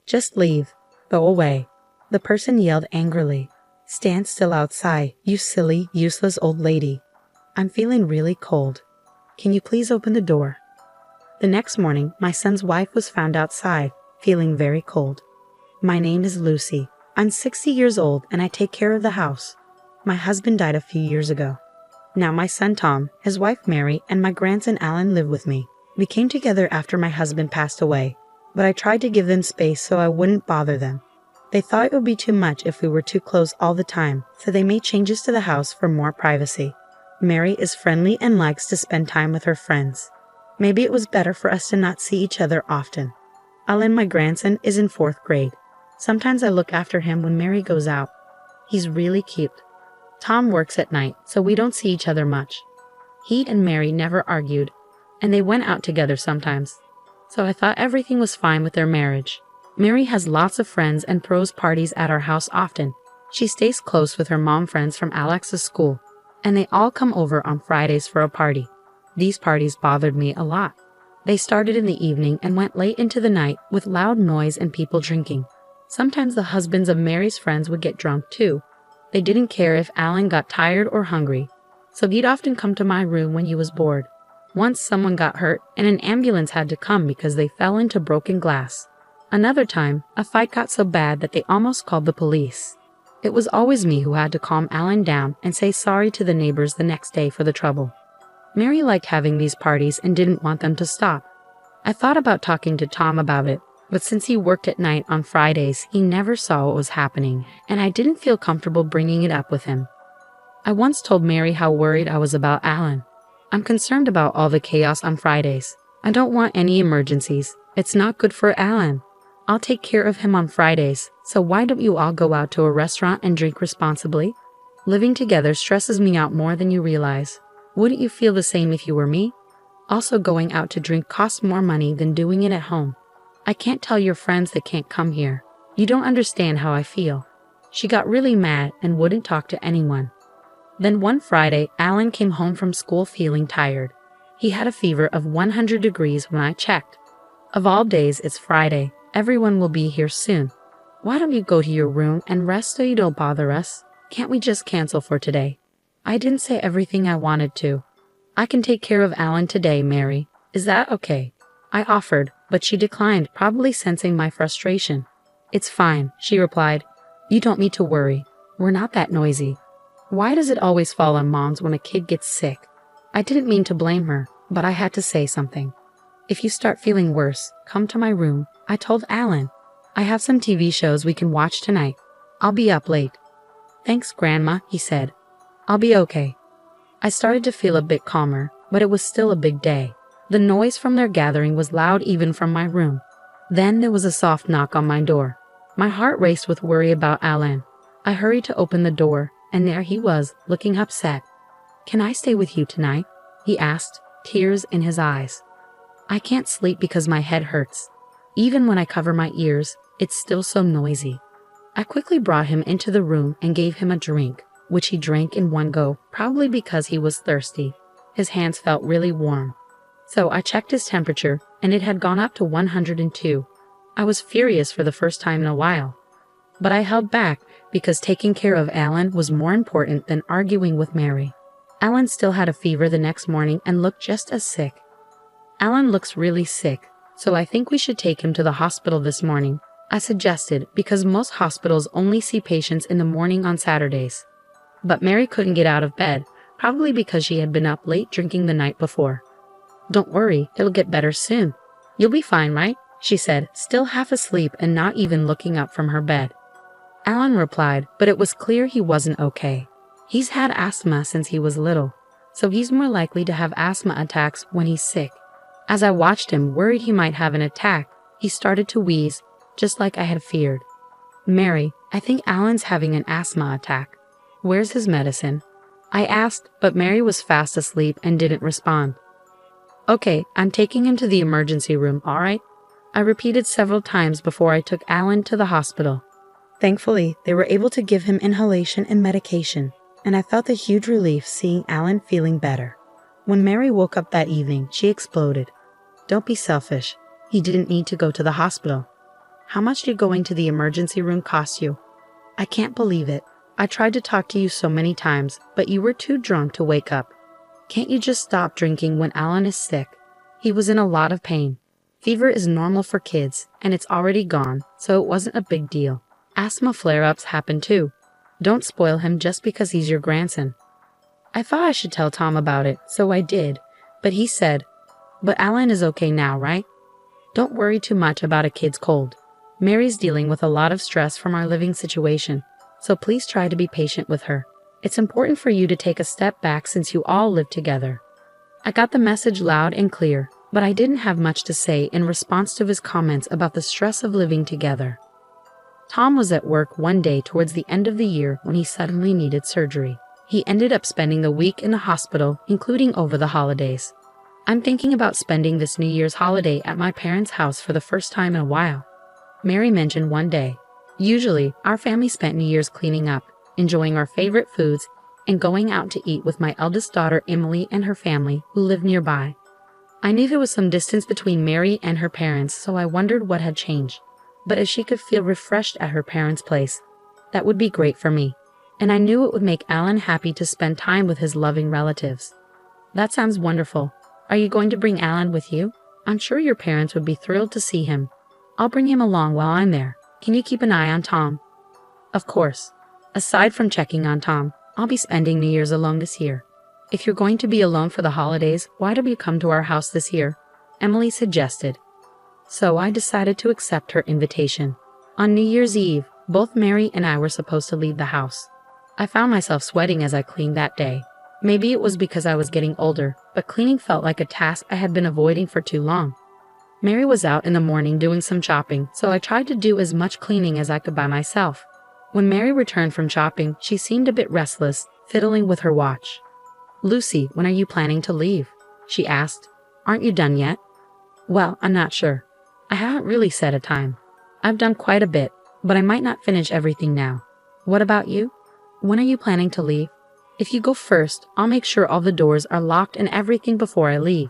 Just leave. Go away. The person yelled angrily. Stand still outside, you silly, useless old lady. I'm feeling really cold. Can you please open the door? The next morning, my son's wife was found outside, feeling very cold. My name is Lucy. I'm 60 years old and I take care of the house. My husband died a few years ago. Now my son Tom, his wife Mary, and my grandson Alan live with me. We came together after my husband passed away, but I tried to give them space so I wouldn't bother them. They thought it would be too much if we were too close all the time, so they made changes to the house for more privacy. Mary is friendly and likes to spend time with her friends. Maybe it was better for us to not see each other often. Alan, my grandson, is in 4th grade. Sometimes I look after him when Mary goes out. He's really cute. Tom works at night, so we don't see each other much. He and Mary never argued, and they went out together sometimes. So I thought everything was fine with their marriage. Mary has lots of friends and throws parties at our house often. She stays close with her mom friends from Alex's school, and they all come over on Fridays for a party. These parties bothered me a lot. They started in the evening and went late into the night with loud noise and people drinking. Sometimes the husbands of Mary's friends would get drunk too. They didn't care if Alan got tired or hungry, so he'd often come to my room when he was bored. Once someone got hurt and an ambulance had to come because they fell into broken glass. Another time, a fight got so bad that they almost called the police. It was always me who had to calm Alan down and say sorry to the neighbors the next day for the trouble. Mary liked having these parties and didn't want them to stop. I thought about talking to Tom about it, but since he worked at night on Fridays, he never saw what was happening, and I didn't feel comfortable bringing it up with him. I once told Mary how worried I was about Alan. I'm concerned about all the chaos on Fridays. I don't want any emergencies. It's not good for Alan. I'll take care of him on Fridays, so why don't you all go out to a restaurant and drink responsibly? Living together stresses me out more than you realize. Wouldn't you feel the same if you were me? Also, going out to drink costs more money than doing it at home. I can't tell your friends they can't come here. You don't understand how I feel. She got really mad and wouldn't talk to anyone. Then one Friday, Alan came home from school feeling tired. He had a fever of 100 degrees when I checked. Of all days, it's Friday. Everyone will be here soon. Why don't you go to your room and rest so you don't bother us? Can't we just cancel for today? I didn't say everything I wanted to. I can take care of Alan today, Mary. Is that okay? I offered, but she declined, probably sensing my frustration. It's fine, she replied. You don't need to worry. We're not that noisy. Why does it always fall on moms when a kid gets sick? I didn't mean to blame her, but I had to say something. If you start feeling worse, come to my room, I told Alan. I have some TV shows we can watch tonight. I'll be up late. Thanks, Grandma, he said. I'll be okay. I started to feel a bit calmer, but it was still a big day. The noise from their gathering was loud even from my room. Then there was a soft knock on my door. My heart raced with worry about Alan. I hurried to open the door, and there he was, looking upset. Can I stay with you tonight? He asked, tears in his eyes. I can't sleep because my head hurts. Even when I cover my ears, it's still so noisy. I quickly brought him into the room and gave him a drink, which he drank in one go, probably because he was thirsty. His hands felt really warm. So I checked his temperature, and it had gone up to 102. I was furious for the first time in a while. But I held back because taking care of Alan was more important than arguing with Mary. Alan still had a fever the next morning and looked just as sick. Alan looks really sick, so I think we should take him to the hospital this morning, I suggested, because most hospitals only see patients in the morning on Saturdays. But Mary couldn't get out of bed, probably because she had been up late drinking the night before. Don't worry, it'll get better soon. You'll be fine, right? She said, still half asleep and not even looking up from her bed. Alan replied, but it was clear he wasn't okay. He's had asthma since he was little, so he's more likely to have asthma attacks when he's sick. As I watched him, worried he might have an attack, he started to wheeze, just like I had feared. Mary, I think Alan's having an asthma attack. Where's his medicine? I asked, but Mary was fast asleep and didn't respond. Okay, I'm taking him to the emergency room, all right? I repeated several times before I took Alan to the hospital. Thankfully, they were able to give him inhalation and medication, and I felt a huge relief seeing Alan feeling better. When Mary woke up that evening, she exploded. Don't be selfish. He didn't need to go to the hospital. How much did going to the emergency room cost you? I can't believe it. I tried to talk to you so many times, but you were too drunk to wake up. Can't you just stop drinking when Alan is sick? He was in a lot of pain. Fever is normal for kids, and it's already gone, so it wasn't a big deal. Asthma flare-ups happen too. Don't spoil him just because he's your grandson. I thought I should tell Tom about it, so I did, but he said, "But Alan is okay now, right? Don't worry too much about a kid's cold. Mary's dealing with a lot of stress from our living situation, so please try to be patient with her. It's important for you to take a step back since you all live together." I got the message loud and clear, but I didn't have much to say in response to his comments about the stress of living together. Tom was at work one day towards the end of the year when he suddenly needed surgery. He ended up spending the week in the hospital, including over the holidays. I'm thinking about spending this New Year's holiday at my parents' house for the first time in a while, Mary mentioned one day. Usually, our family spent New Year's cleaning up, enjoying our favorite foods, and going out to eat with my eldest daughter Emily and her family, who live nearby. I knew there was some distance between Mary and her parents, so I wondered what had changed. But if she could feel refreshed at her parents' place, that would be great for me. And I knew it would make Alan happy to spend time with his loving relatives. That sounds wonderful. Are you going to bring Alan with you? I'm sure your parents would be thrilled to see him. I'll bring him along while I'm there. Can you keep an eye on Tom? Of course. Aside from checking on Tom, I'll be spending New Year's alone this year. If you're going to be alone for the holidays, why don't you come to our house this year? Emily suggested. So I decided to accept her invitation. On New Year's Eve, both Mary and I were supposed to leave the house. I found myself sweating as I cleaned that day. Maybe it was because I was getting older, but cleaning felt like a task I had been avoiding for too long. Mary was out in the morning doing some shopping, so I tried to do as much cleaning as I could by myself. When Mary returned from shopping, she seemed a bit restless, fiddling with her watch. "Lucy, when are you planning to leave?" she asked. "Aren't you done yet?" "Well, I'm not sure. I haven't really set a time. I've done quite a bit, but I might not finish everything now. What about you? When are you planning to leave?" "If you go first, I'll make sure all the doors are locked and everything before I leave."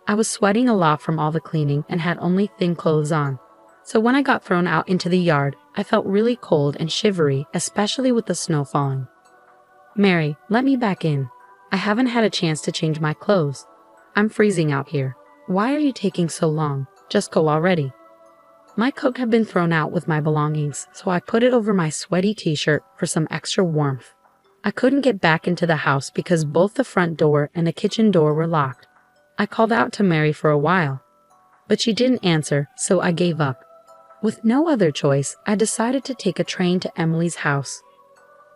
I was sweating a lot from all the cleaning and had only thin clothes on. So when I got thrown out into the yard, I felt really cold and shivery, especially with the snow falling. "Mary, let me back in. I haven't had a chance to change my clothes. I'm freezing out here. Why are you taking so long? Just go already." My coat had been thrown out with my belongings, so I put it over my sweaty t-shirt for some extra warmth. I couldn't get back into the house because both the front door and the kitchen door were locked. I called out to Mary for a while, but she didn't answer, so I gave up. With no other choice, I decided to take a train to Emily's house.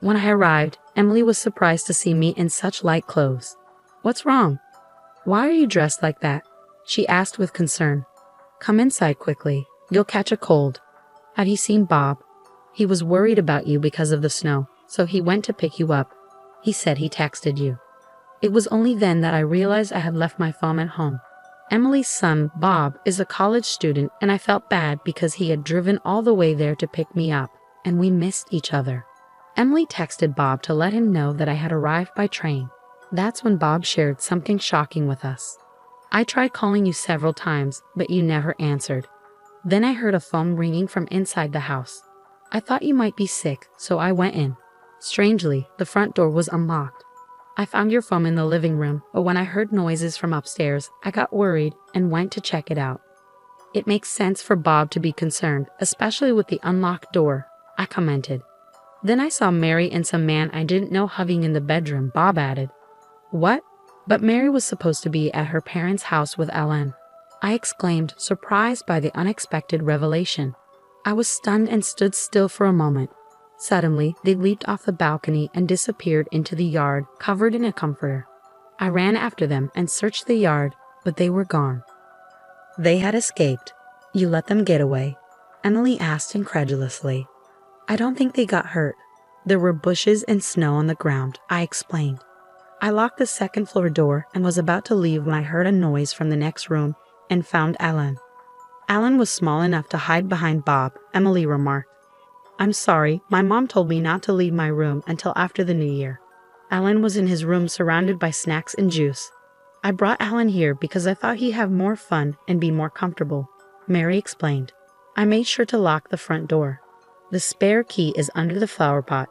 When I arrived, Emily was surprised to see me in such light clothes. "What's wrong? Why are you dressed like that?" she asked with concern. "Come inside quickly. You'll catch a cold." "Have you seen Bob? He was worried about you because of the snow, so he went to pick you up. He said he texted you." It was only then that I realized I had left my phone at home. Emily's son, Bob, is a college student, and I felt bad because he had driven all the way there to pick me up, and we missed each other. Emily texted Bob to let him know that I had arrived by train. That's when Bob shared something shocking with us. "I tried calling you several times, but you never answered. Then I heard a phone ringing from inside the house. I thought you might be sick, so I went in. Strangely, the front door was unlocked. I found your phone in the living room, but when I heard noises from upstairs, I got worried and went to check it out." "It makes sense for Bob to be concerned, especially with the unlocked door," I commented. "Then I saw Mary and some man I didn't know hovering in the bedroom," Bob added. "What? But Mary was supposed to be at her parents' house with Alan," I exclaimed, surprised by the unexpected revelation. I was stunned and stood still for a moment. Suddenly, they leaped off the balcony and disappeared into the yard, covered in a comforter. I ran after them and searched the yard, but they were gone. "They had escaped. You let them get away?" Emily asked incredulously. "I don't think they got hurt. There were bushes and snow on the ground," I explained. I locked the second-floor door and was about to leave when I heard a noise from the next room and found Alan. "Alan was small enough to hide behind Bob," Emily remarked. "I'm sorry, my mom told me not to leave my room until after the new year." Alan was in his room surrounded by snacks and juice. "I brought Alan here because I thought he'd have more fun and be more comfortable," Mary explained. I made sure to lock the front door. The spare key is under the flower pot.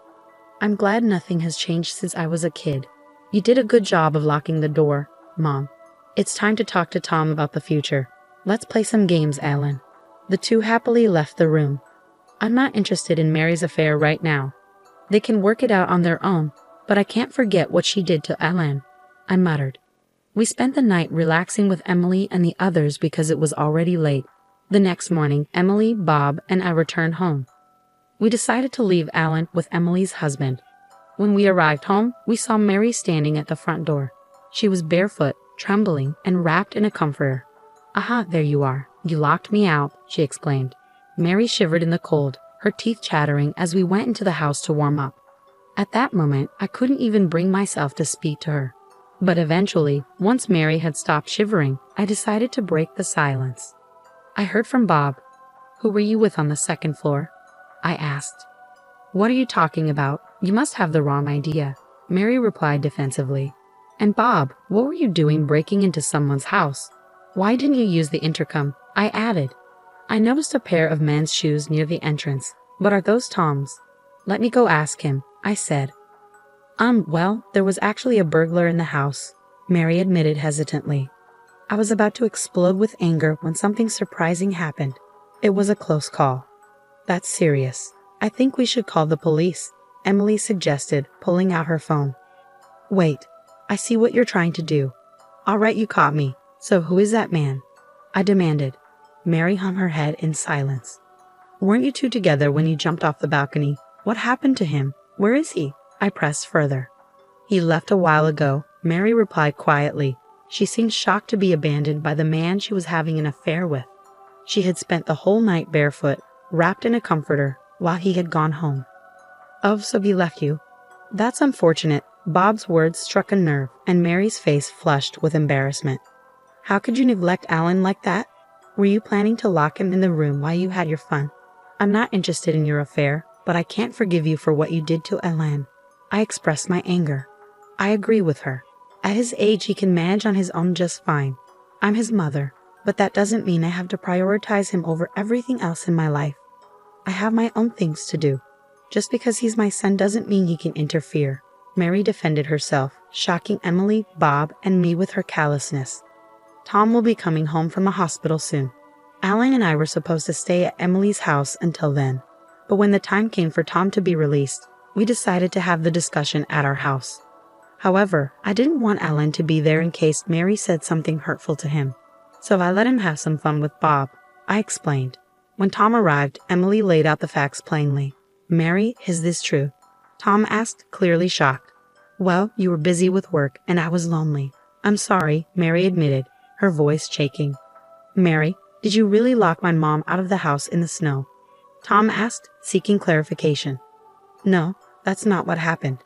I'm glad nothing has changed since I was a kid. You did a good job of locking the door, Mom. It's time to talk to Tom about the future. Let's play some games, Alan. The two happily left the room. I'm not interested in Mary's affair right now. They can work it out on their own, but I can't forget what she did to Alan, I muttered. We spent the night relaxing with Emily and the others because it was already late. The next morning, Emily, Bob, and I returned home. We decided to leave Alan with Emily's husband. When we arrived home, we saw Mary standing at the front door. She was barefoot, trembling, and wrapped in a comforter. "Aha, there you are. You locked me out," she exclaimed. Mary shivered in the cold, her teeth chattering as we went into the house to warm up. At that moment, I couldn't even bring myself to speak to her. But eventually, once Mary had stopped shivering, I decided to break the silence. I heard from Bob. "Who were you with on the second floor?" I asked. "What are you talking about? You must have the wrong idea," Mary replied defensively. "And Bob, what were you doing breaking into someone's house? Why didn't you use the intercom?" I added. I noticed a pair of men's shoes near the entrance. "But are those Tom's?" "Let me go ask him," I said. Well, there was actually a burglar in the house," Mary admitted hesitantly. I was about to explode with anger when something surprising happened. It was a close call. "That's serious. I think we should call the police," Emily suggested, pulling out her phone. "Wait, I see what you're trying to do. All right, you caught me. So who is that man?" I demanded. Mary hung her head in silence. "Weren't you two together when you jumped off the balcony? What happened to him? Where is he?" I pressed further. "He left a while ago," Mary replied quietly. She seemed shocked to be abandoned by the man she was having an affair with. She had spent the whole night barefoot, wrapped in a comforter, while he had gone home. "Oh, so he left you? That's unfortunate." Bob's words struck a nerve, and Mary's face flushed with embarrassment. "How could you neglect Alan like that? Were you planning to lock him in the room while you had your fun? I'm not interested in your affair, but I can't forgive you for what you did to Alan." I expressed my anger. I agree with her. At his age, he can manage on his own just fine. I'm his mother, but that doesn't mean I have to prioritize him over everything else in my life. I have my own things to do. Just because he's my son doesn't mean he can interfere. Mary defended herself, shocking Emily, Bob, and me with her callousness. Tom will be coming home from the hospital soon. Alan and I were supposed to stay at Emily's house until then. But when the time came for Tom to be released, we decided to have the discussion at our house. However, I didn't want Alan to be there in case Mary said something hurtful to him. So I let him have some fun with Bob, I explained. When Tom arrived, Emily laid out the facts plainly. "Mary, is this true?" Tom asked, clearly shocked. "Well, you were busy with work, and I was lonely. I'm sorry," Mary admitted, her voice shaking. "Mary, did you really lock my mom out of the house in the snow?" Tom asked, seeking clarification. "No, that's not what happened."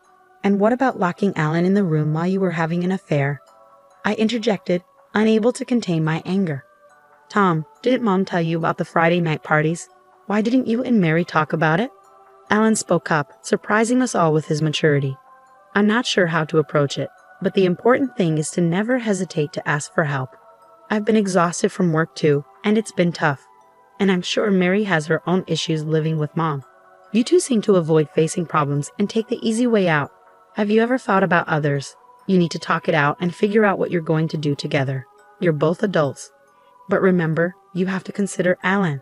"And what about locking Alan in the room while you were having an affair?" I interjected, unable to contain my anger. "Tom, didn't Mom tell you about the Friday night parties? Why didn't you and Mary talk about it?" Alan spoke up, surprising us all with his maturity. "I'm not sure how to approach it, but the important thing is to never hesitate to ask for help. I've been exhausted from work too, and it's been tough. And I'm sure Mary has her own issues living with Mom. You two seem to avoid facing problems and take the easy way out. Have you ever thought about others? You need to talk it out and figure out what you're going to do together. You're both adults. But remember, you have to consider Alan.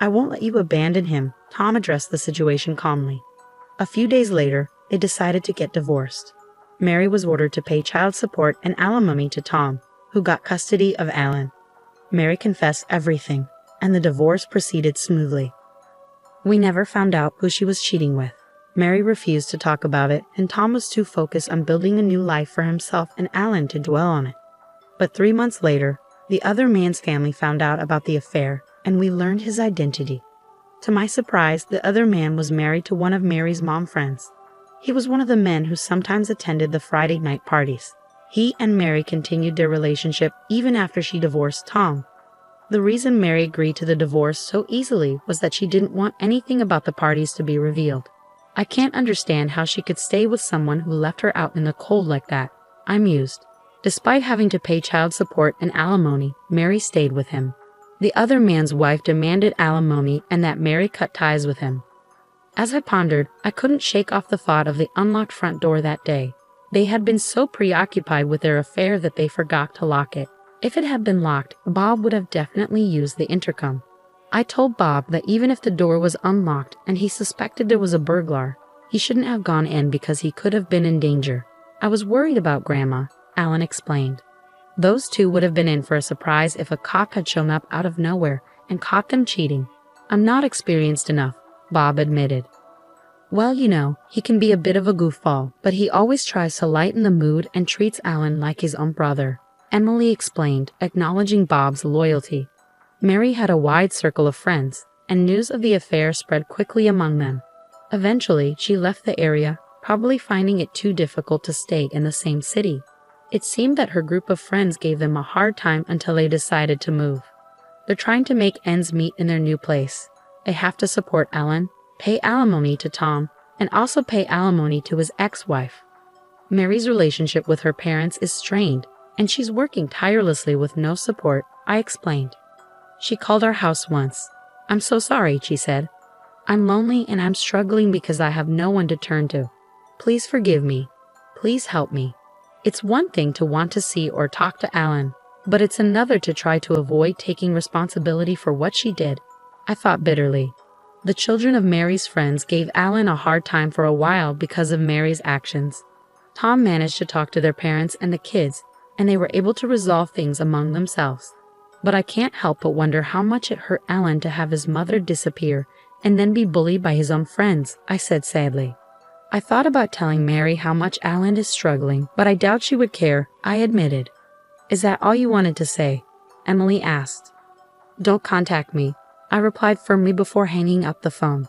I won't let you abandon him." Tom addressed the situation calmly. A few days later, they decided to get divorced. Mary was ordered to pay child support and alimony to Tom, who got custody of Alan. Mary confessed everything, and the divorce proceeded smoothly. We never found out who she was cheating with. Mary refused to talk about it, and Tom was too focused on building a new life for himself and Alan to dwell on it. But 3 months later, the other man's family found out about the affair, and we learned his identity. To my surprise, the other man was married to one of Mary's mom friends. He was one of the men who sometimes attended the Friday night parties. He and Mary continued their relationship even after she divorced Tom. The reason Mary agreed to the divorce so easily was that she didn't want anything about the parties to be revealed. I can't understand how she could stay with someone who left her out in the cold like that, I mused. Despite having to pay child support and alimony, Mary stayed with him. The other man's wife demanded alimony and that Mary cut ties with him. As I pondered, I couldn't shake off the thought of the unlocked front door that day. They had been so preoccupied with their affair that they forgot to lock it. If it had been locked, Bob would have definitely used the intercom. I told Bob that even if the door was unlocked and he suspected there was a burglar, he shouldn't have gone in because he could have been in danger. I was worried about Grandma, Alan explained. Those two would have been in for a surprise if a cop had shown up out of nowhere and caught them cheating. I'm not experienced enough, Bob admitted. Well, he can be a bit of a goofball, but he always tries to lighten the mood and treats Alan like his own brother, Emily explained, acknowledging Bob's loyalty. Mary had a wide circle of friends, and news of the affair spread quickly among them. Eventually, she left the area, probably finding it too difficult to stay in the same city. It seemed that her group of friends gave them a hard time until they decided to move. They're trying to make ends meet in their new place. They have to support Alan, pay alimony to Tom, and also pay alimony to his ex-wife. Mary's relationship with her parents is strained, and she's working tirelessly with no support, I explained. She called our house once. I'm so sorry, she said. I'm lonely and I'm struggling because I have no one to turn to. Please forgive me. Please help me. It's one thing to want to see or talk to Alan, but it's another to try to avoid taking responsibility for what she did, I thought bitterly. The children of Mary's friends gave Alan a hard time for a while because of Mary's actions. Tom managed to talk to their parents and the kids, and they were able to resolve things among themselves. But I can't help but wonder how much it hurt Alan to have his mother disappear and then be bullied by his own friends, I said sadly. I thought about telling Mary how much Alan is struggling, but I doubt she would care, I admitted. Is that all you wanted to say? Emily asked. Don't contact me, I replied firmly before hanging up the phone.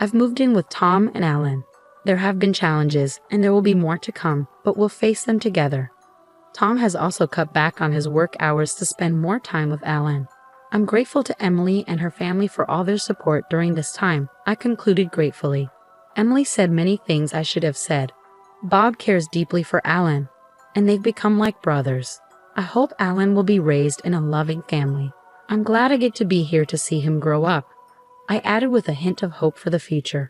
I've moved in with Tom and Alan. There have been challenges, and there will be more to come, but we'll face them together. Tom has also cut back on his work hours to spend more time with Alan. I'm grateful to Emily and her family for all their support during this time, I concluded gratefully. Emily said many things I should have said. Bob cares deeply for Alan, and they've become like brothers. I hope Alan will be raised in a loving family. I'm glad I get to be here to see him grow up, I added with a hint of hope for the future.